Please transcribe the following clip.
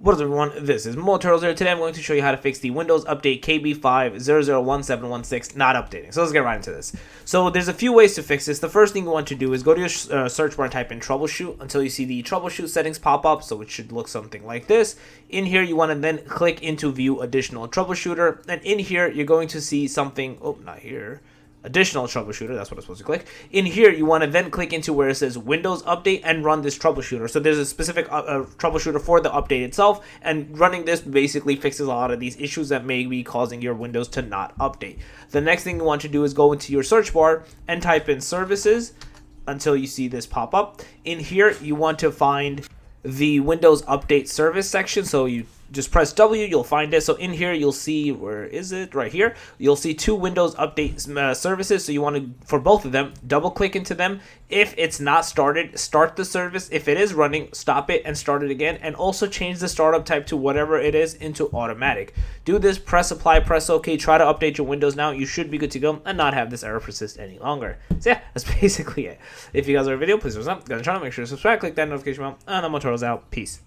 What is up, everyone? This is Turtles here. Today I'm going to show you how to fix the Windows Update KB5001716 not updating. So let's get right into this. So there's a few ways to fix this. The first thing you want to do is go to your search bar and type in troubleshoot until you see the troubleshoot settings pop up. So it should look something like this. In here, you want to then click into view additional troubleshooter. And in here, you're going to see something. Oh, not here. Additional troubleshooter, that's what I'm supposed to click. In here, you want to then click into where it says Windows Update and run this troubleshooter. So there's a specific troubleshooter for the update itself, and running this basically fixes a lot of these issues that may be causing your Windows to not update. The next thing you want to do is go into your search bar and type in services until you see this pop up. In here, you want to find the Windows Update service section, so you just press W, you'll find it. So in here, you'll see, where is it? Right here. You'll see two Windows Update services. So you want to, for both of them, double click into them. If it's not started, start the service. If it is running, stop it and start it again. And also change the startup type to whatever it is into automatic. Do this, press apply, press OK. Try to update your Windows now. You should be good to go and not have this error persist any longer. So yeah, that's basically it. If you guys like our video, please thumbs up. Go to the channel, make sure to subscribe, click that notification bell, and I'm Turtles out. Peace.